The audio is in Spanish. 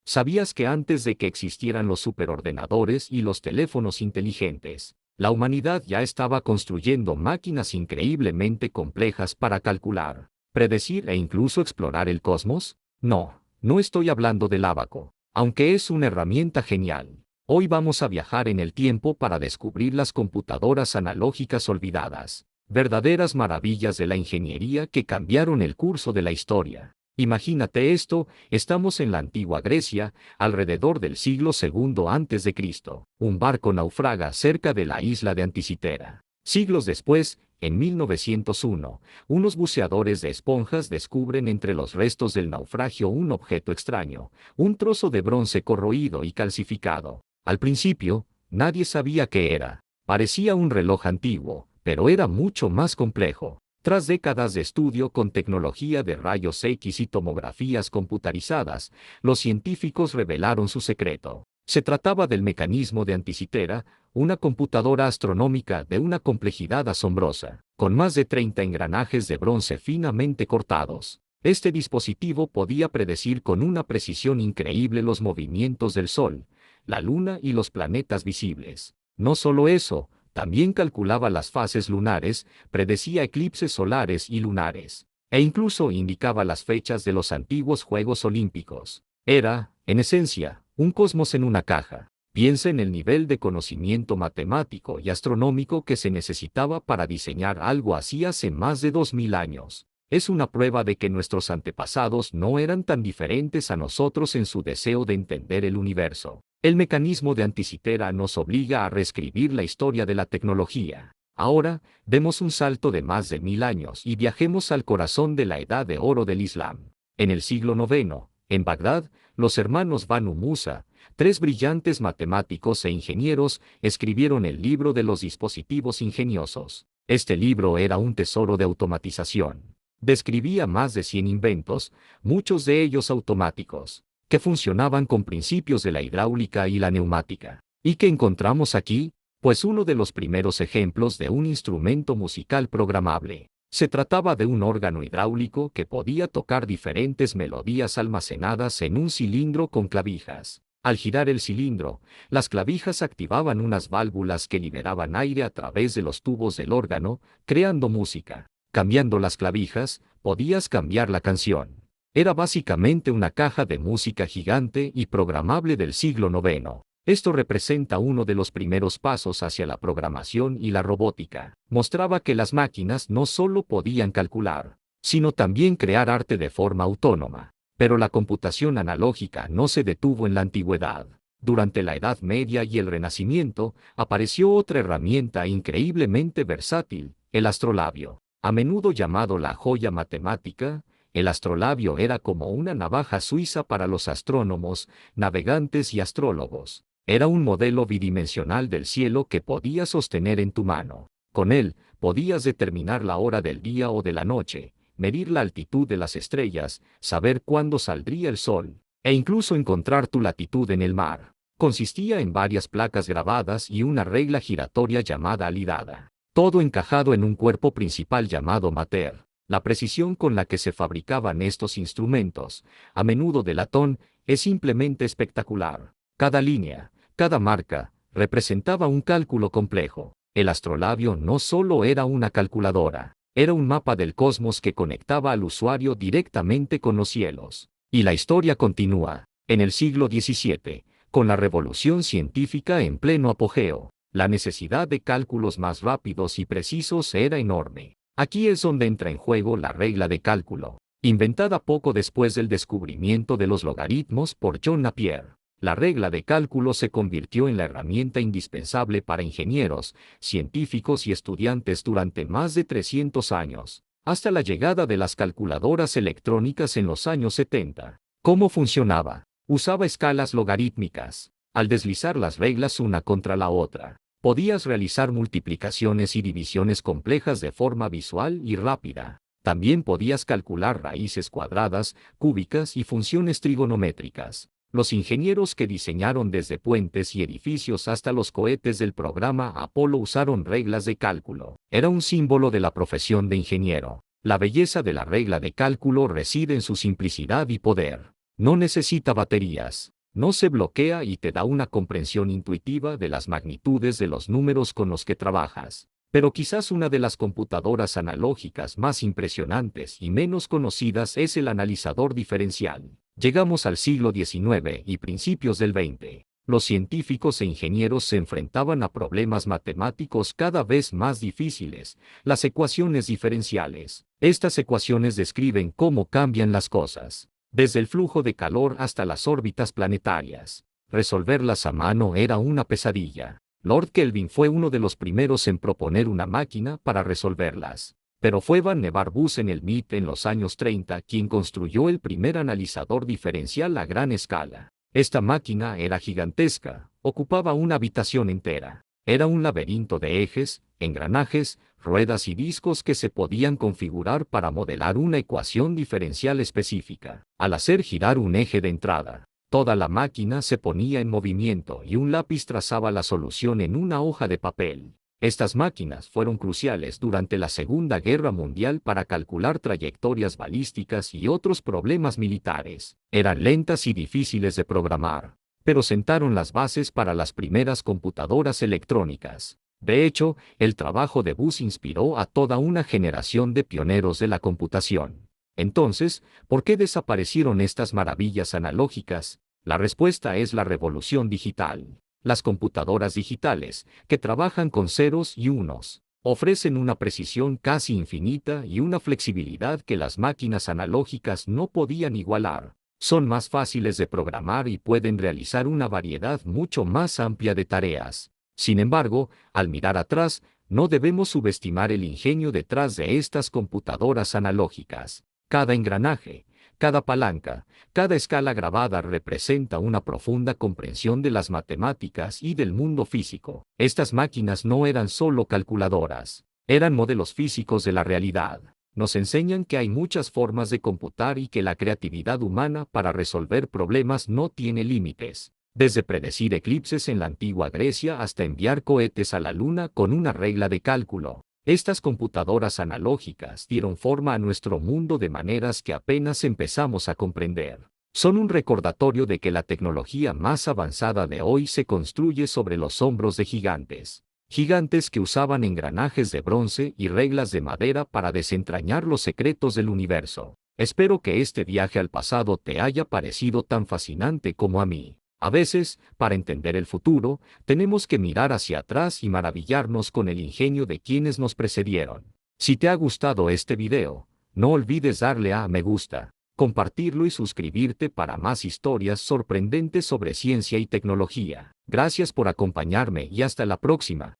¿Sabías que antes de que existieran los superordenadores y los teléfonos inteligentes, la humanidad ya estaba construyendo máquinas increíblemente complejas para calcular, predecir e incluso explorar el cosmos? No, no estoy hablando del ábaco, aunque es una herramienta genial. Hoy vamos a viajar en el tiempo para descubrir las computadoras analógicas olvidadas, verdaderas maravillas de la ingeniería que cambiaron el curso de la historia. Imagínate esto, estamos en la antigua Grecia, alrededor del siglo II antes de Cristo. Un barco naufraga cerca de la isla de Anticitera. Siglos después, en 1901, unos buceadores de esponjas descubren entre los restos del naufragio un objeto extraño, un trozo de bronce corroído y calcificado. Al principio, nadie sabía qué era. Parecía un reloj antiguo, pero era mucho más complejo. Tras décadas de estudio con tecnología de rayos X y tomografías computarizadas, los científicos revelaron su secreto. Se trataba del mecanismo de Anticitera, una computadora astronómica de una complejidad asombrosa, con más de 30 engranajes de bronce finamente cortados. Este dispositivo podía predecir con una precisión increíble los movimientos del Sol, la Luna y los planetas visibles. No solo eso, también calculaba las fases lunares, predecía eclipses solares y lunares, e incluso indicaba las fechas de los antiguos Juegos Olímpicos. Era, en esencia, un cosmos en una caja. Piensa en el nivel de conocimiento matemático y astronómico que se necesitaba para diseñar algo así hace más de 2000 años. Es una prueba de que nuestros antepasados no eran tan diferentes a nosotros en su deseo de entender el universo. El mecanismo de Anticitera nos obliga a reescribir la historia de la tecnología. Ahora, demos un salto de más de 1000 años y viajemos al corazón de la Edad de Oro del Islam. En el siglo IX, en Bagdad, los hermanos Banu Musa, tres brillantes matemáticos e ingenieros, escribieron el libro de los dispositivos ingeniosos. Este libro era un tesoro de automatización. Describía más de 100 inventos, muchos de ellos automáticos, que funcionaban con principios de la hidráulica y la neumática. ¿Y qué encontramos aquí? Pues uno de los primeros ejemplos de un instrumento musical programable. Se trataba de un órgano hidráulico que podía tocar diferentes melodías almacenadas en un cilindro con clavijas. Al girar el cilindro, las clavijas activaban unas válvulas que liberaban aire a través de los tubos del órgano, creando música. Cambiando las clavijas, podías cambiar la canción. Era básicamente una caja de música gigante y programable del siglo IX. Esto representa uno de los primeros pasos hacia la programación y la robótica. Mostraba que las máquinas no solo podían calcular, sino también crear arte de forma autónoma. Pero la computación analógica no se detuvo en la antigüedad. Durante la Edad Media y el Renacimiento, apareció otra herramienta increíblemente versátil, el astrolabio. A menudo llamado la joya matemática, el astrolabio era como una navaja suiza para los astrónomos, navegantes y astrólogos. Era un modelo bidimensional del cielo que podías sostener en tu mano. Con él, podías determinar la hora del día o de la noche, medir la altitud de las estrellas, saber cuándo saldría el sol, e incluso encontrar tu latitud en el mar. Consistía en varias placas grabadas y una regla giratoria llamada alidada. Todo encajado en un cuerpo principal llamado mater. La precisión con la que se fabricaban estos instrumentos, a menudo de latón, es simplemente espectacular. Cada línea, cada marca, representaba un cálculo complejo. El astrolabio no solo era una calculadora, era un mapa del cosmos que conectaba al usuario directamente con los cielos. Y la historia continúa. En el siglo XVII, con la revolución científica en pleno apogeo, la necesidad de cálculos más rápidos y precisos era enorme. Aquí es donde entra en juego la regla de cálculo, inventada poco después del descubrimiento de los logaritmos por John Napier. La regla de cálculo se convirtió en la herramienta indispensable para ingenieros, científicos y estudiantes durante más de 300 años, hasta la llegada de las calculadoras electrónicas en los años 70. ¿Cómo funcionaba? Usaba escalas logarítmicas. Al deslizar las reglas una contra la otra, podías realizar multiplicaciones y divisiones complejas de forma visual y rápida. También podías calcular raíces cuadradas, cúbicas y funciones trigonométricas. Los ingenieros que diseñaron desde puentes y edificios hasta los cohetes del programa Apolo usaron reglas de cálculo. Era un símbolo de la profesión de ingeniero. La belleza de la regla de cálculo reside en su simplicidad y poder. No necesita baterías. No se bloquea y te da una comprensión intuitiva de las magnitudes de los números con los que trabajas. Pero quizás una de las computadoras analógicas más impresionantes y menos conocidas es el analizador diferencial. Llegamos al siglo XIX y principios del XX. Los científicos e ingenieros se enfrentaban a problemas matemáticos cada vez más difíciles, las ecuaciones diferenciales. Estas ecuaciones describen cómo cambian las cosas, desde el flujo de calor hasta las órbitas planetarias. Resolverlas a mano era una pesadilla. Lord Kelvin fue uno de los primeros en proponer una máquina para resolverlas. Pero fue Van Nevar Bus en el MIT en los años 30 quien construyó el primer analizador diferencial a gran escala. Esta máquina era gigantesca, ocupaba una habitación entera. Era un laberinto de ejes, engranajes, ruedas y discos que se podían configurar para modelar una ecuación diferencial específica. Al hacer girar un eje de entrada, toda la máquina se ponía en movimiento y un lápiz trazaba la solución en una hoja de papel. Estas máquinas fueron cruciales durante la Segunda Guerra Mundial para calcular trayectorias balísticas y otros problemas militares. Eran lentas y difíciles de programar, pero sentaron las bases para las primeras computadoras electrónicas. De hecho, el trabajo de Bus inspiró a toda una generación de pioneros de la computación. Entonces, ¿por qué desaparecieron estas maravillas analógicas? La respuesta es la revolución digital. Las computadoras digitales, que trabajan con ceros y unos, ofrecen una precisión casi infinita y una flexibilidad que las máquinas analógicas no podían igualar. Son más fáciles de programar y pueden realizar una variedad mucho más amplia de tareas. Sin embargo, al mirar atrás, no debemos subestimar el ingenio detrás de estas computadoras analógicas. Cada engranaje, cada palanca, cada escala grabada representa una profunda comprensión de las matemáticas y del mundo físico. Estas máquinas no eran solo calculadoras, eran modelos físicos de la realidad. Nos enseñan que hay muchas formas de computar y que la creatividad humana para resolver problemas no tiene límites. Desde predecir eclipses en la antigua Grecia hasta enviar cohetes a la Luna con una regla de cálculo. Estas computadoras analógicas dieron forma a nuestro mundo de maneras que apenas empezamos a comprender. Son un recordatorio de que la tecnología más avanzada de hoy se construye sobre los hombros de gigantes. Gigantes que usaban engranajes de bronce y reglas de madera para desentrañar los secretos del universo. Espero que este viaje al pasado te haya parecido tan fascinante como a mí. A veces, para entender el futuro, tenemos que mirar hacia atrás y maravillarnos con el ingenio de quienes nos precedieron. Si te ha gustado este video, no olvides darle a me gusta, compartirlo y suscribirte para más historias sorprendentes sobre ciencia y tecnología. Gracias por acompañarme y hasta la próxima.